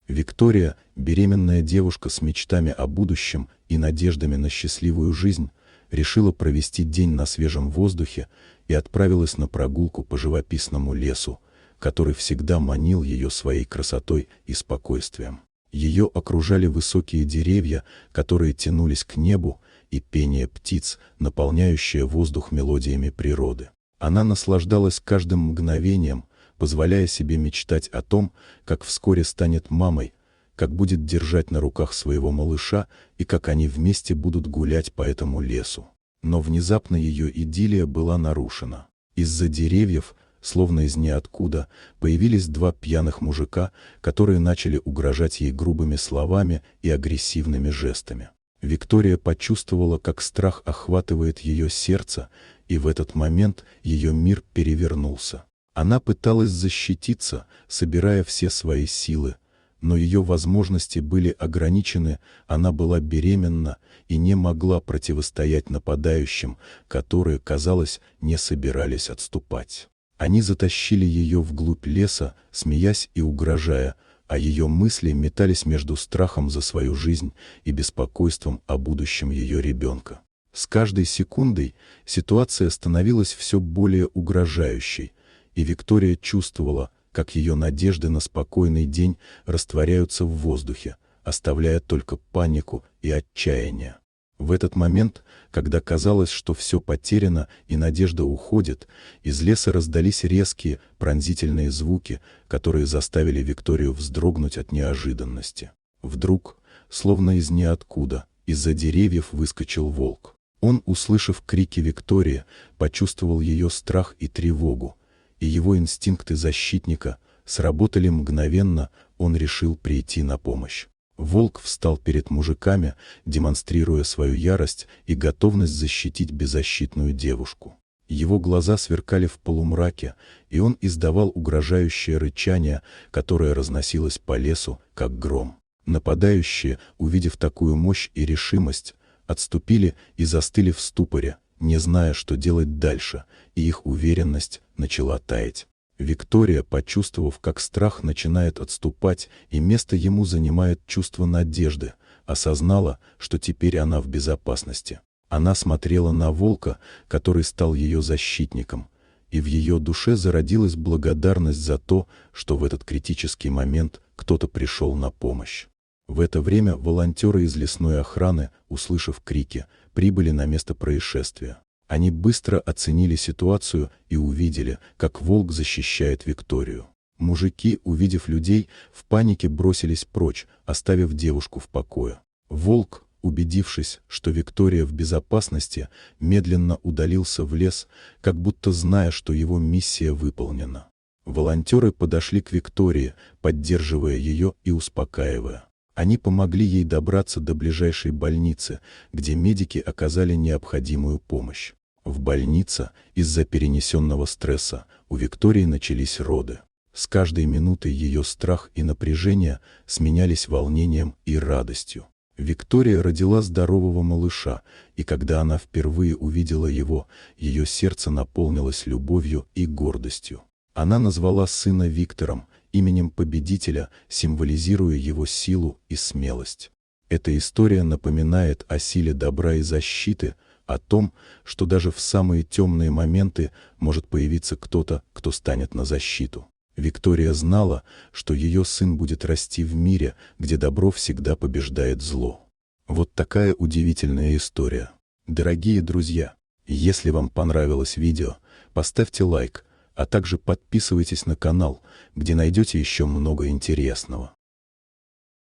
Виктория, беременная девушка с мечтами о будущем и надеждами на счастливую жизнь, решила провести день на свежем воздухе и отправилась на прогулку по живописному лесу, который всегда манил ее своей красотой и спокойствием. Ее окружали высокие деревья, которые тянулись к небу, и пение птиц, наполняющее воздух мелодиями природы. Она наслаждалась каждым мгновением, позволяя себе мечтать о том, как вскоре станет мамой, как будет держать на руках своего малыша и как они вместе будут гулять по этому лесу. Но внезапно ее идиллия была нарушена. Из-за деревьев, словно из ниоткуда, появились два пьяных мужика, которые начали угрожать ей грубыми словами и агрессивными жестами. Виктория почувствовала, как страх охватывает ее сердце, и в этот момент ее мир перевернулся. Она пыталась защититься, собирая все свои силы, но ее возможности были ограничены, она была беременна и не могла противостоять нападающим, которые, казалось, не собирались отступать. Они затащили ее вглубь леса, смеясь и угрожая, а ее мысли метались между страхом за свою жизнь и беспокойством о будущем ее ребенка. С каждой секундой ситуация становилась все более угрожающей, и Виктория чувствовала, как ее надежды на спокойный день растворяются в воздухе, оставляя только панику и отчаяние. В этот момент, когда казалось, что все потеряно и надежда уходит, из леса раздались резкие, пронзительные звуки, которые заставили Викторию вздрогнуть от неожиданности. Вдруг, словно из ниоткуда, из-за деревьев выскочил волк. Он, услышав крики Виктории, почувствовал ее страх и тревогу, и его инстинкты защитника сработали мгновенно, он решил прийти на помощь. Волк встал перед мужиками, демонстрируя свою ярость и готовность защитить беззащитную девушку. Его глаза сверкали в полумраке, и он издавал угрожающее рычание, которое разносилось по лесу, как гром. Нападающие, увидев такую мощь и решимость, отступили и застыли в ступоре, не зная, что делать дальше, и их уверенность начала таять. Виктория, почувствовав, как страх начинает отступать и место ему занимает чувство надежды, осознала, что теперь она в безопасности. Она смотрела на волка, который стал ее защитником, и в ее душе зародилась благодарность за то, что в этот критический момент кто-то пришел на помощь. В это время волонтеры из лесной охраны, услышав крики, прибыли на место происшествия. Они быстро оценили ситуацию и увидели, как волк защищает Викторию. Мужики, увидев людей, в панике бросились прочь, оставив девушку в покое. Волк, убедившись, что Виктория в безопасности, медленно удалился в лес, как будто зная, что его миссия выполнена. Волонтеры подошли к Виктории, поддерживая ее и успокаивая. Они помогли ей добраться до ближайшей больницы, где медики оказали необходимую помощь. В больнице, из-за перенесенного стресса, у Виктории начались роды. С каждой минутой ее страх и напряжение сменялись волнением и радостью. Виктория родила здорового малыша, и когда она впервые увидела его, ее сердце наполнилось любовью и гордостью. Она назвала сына Виктором, именем победителя, символизируя его силу и смелость. Эта история напоминает о силе добра и защиты, о том, что даже в самые темные моменты может появиться кто-то, кто станет на защиту. Виктория знала, что ее сын будет расти в мире, где добро всегда побеждает зло. Вот такая удивительная история. Дорогие друзья, если вам понравилось видео, поставьте лайк, а также подписывайтесь на канал, где найдете еще много интересного.